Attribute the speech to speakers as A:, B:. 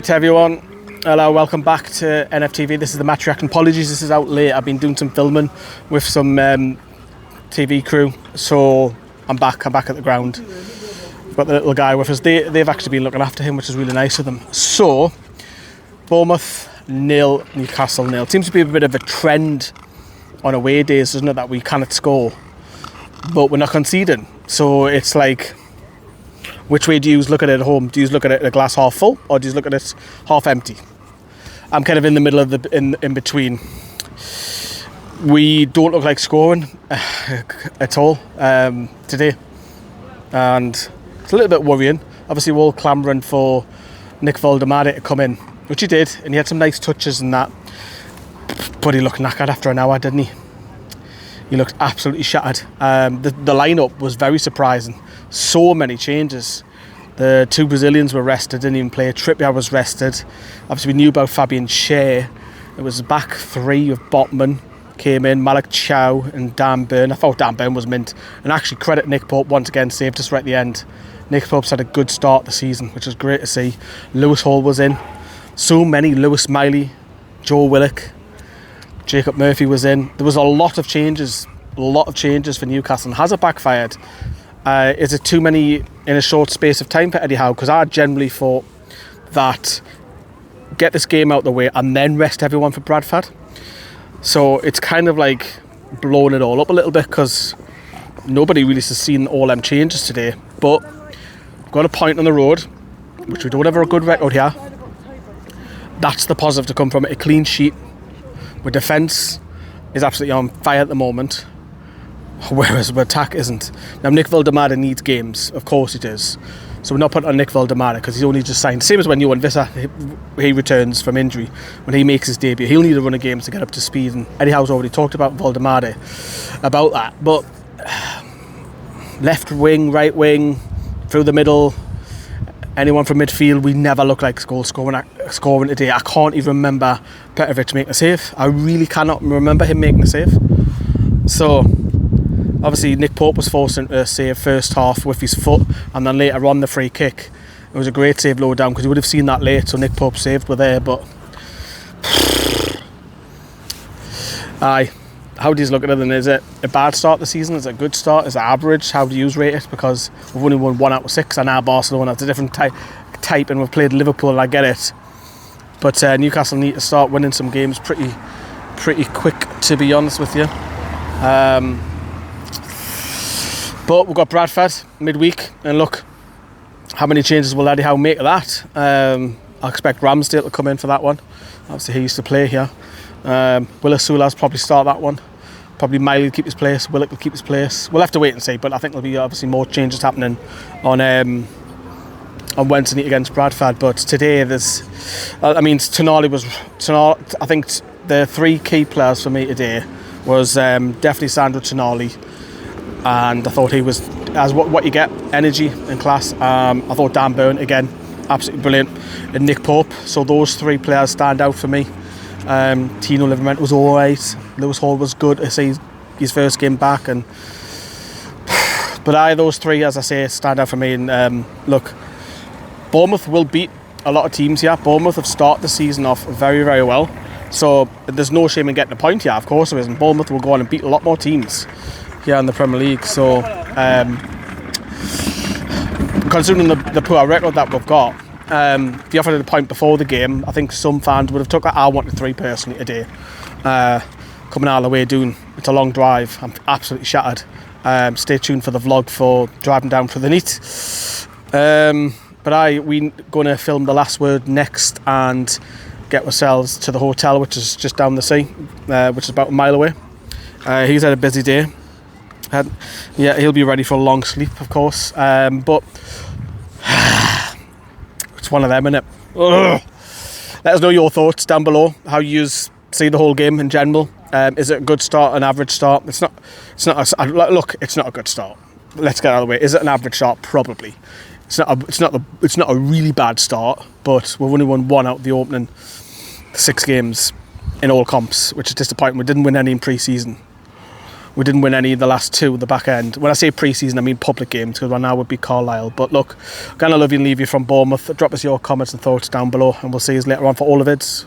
A: To everyone, hello, welcome back to NFTV. This is the match reaction. Apologies, this is out late. I've been doing some filming with some TV crew, so I'm back at the ground. We've got the little guy with us. They've actually been looking after him, which is really nice of them. So, Bournemouth 0, Newcastle 0. Seems to be a bit of a trend on away days, doesn't it, that we cannot score, but we're not conceding. So it's like, which way do you look at it at home? Do you look at it a glass half full, or do you look at it half empty? I'm kind of in the middle of in between. We don't look like scoring at all today, and it's a little bit worrying. Obviously, we're all clamouring for Nick Voldemade to come in, which he did, and he had some nice touches and that. But he looked knackered after an hour, didn't he? He looked absolutely shattered. The lineup was very surprising. So many changes. The two Brazilians were rested, didn't even play. Trippier was rested. Obviously, we knew about Fabian Schär. It was back three of Botman came in, Malik Chow and Dan Burn. I thought Dan Burn was mint. And actually, credit Nick Pope once again, saved us right at the end. Nick Pope's had a good start the season, which is great to see. Lewis Hall was in. So many. Lewis Miley, Joe Willock, Jacob Murphy was in. There was a lot of changes for Newcastle. Has it backfired? Is it too many in a short space of time for Eddie Howe? Because I generally thought that get this game out of the way and then rest everyone for Bradford. So it's kind of like blowing it all up a little bit because nobody really has seen all them changes today. But we've got a point on the road, which we don't have a good record here. That's the positive to come from it. A clean sheet. Our defence is absolutely on fire at the moment, whereas our attack isn't. Now, Nick Voldemade needs games, of course it is. So we're not putting on Nick Voldemade because he's only just signed. Same as when Johan Visser, he returns from injury. When he makes his debut, he'll need a run of games to get up to speed. And Eddie Howe's already talked about Voldemade, about that. But left wing, right wing, through the middle, anyone from midfield, we never look like scoring today. I can't even remember Petrovic making a save. I really cannot remember him making a save. So, obviously, Nick Pope was forced into a save first half with his foot, and then later on the free kick. It was a great save low down because you would have seen that late, so Nick Pope saved were there, but aye. How do you look at it then? Is it a bad start to the season? Is it a good start? Is it average? How do you rate it? Because we've only won 1 out of 6 and now Barcelona. It's a different type and we've played Liverpool and I get it. But Newcastle need to start winning some games pretty quick, to be honest with you. But we've got Bradford midweek, and look, how many changes will Eddie Howe make of that? I expect Ramsdale to come in for that one. Obviously he used to play here. Willis Sula's probably start that one. Probably Miley will keep his place. Willock will keep his place. We'll have to wait and see, but I think there'll be obviously more changes happening on Wednesday night against Bradford. But today there's, Tonali. I think the 3 key players for me today was definitely Sandro Tonali, and I thought he was as what you get, energy and class. I thought Dan Burn again, absolutely brilliant, and Nick Pope. So those 3 players stand out for me. Tino Livramento was alright. Lewis Hall was good to see his first game back, but those 3, as I say, stand out for me. And look, Bournemouth will beat a lot of teams here. Bournemouth have started the season off very, very well, so there's no shame in getting a point here. Of course there isn't. Bournemouth will go on and beat a lot more teams here in the Premier League. So considering the poor record that we've got, if you offered a point before the game, I think some fans would have took that. I wanted 3 personally today. Coming out of the way doing, it's a long drive. I'm absolutely shattered. Stay tuned for the vlog for driving down for the night. But we're going to film the last word next and get ourselves to the hotel, which is just down the sea, which is about a mile away. He's had a busy day. Yeah, he'll be ready for a long sleep, of course. But it's one of them, innit? Ugh. Let us know your thoughts down below. How you see the whole game in general. Is it a good start, an average start? It's not a good start. Let's get out of the way. Is it an average start? Probably. It's not a really bad start, but we've only won 1 out of the opening 6 games in all comps, which is disappointing. We didn't win any in pre-season. we didn't win any of the last 2 at the back end. When I say pre-season, I mean public games, because one now would be Carlisle. But look, going to love you and leave you from Bournemouth. Drop us your comments and thoughts down below, and we'll see you later on for all of it.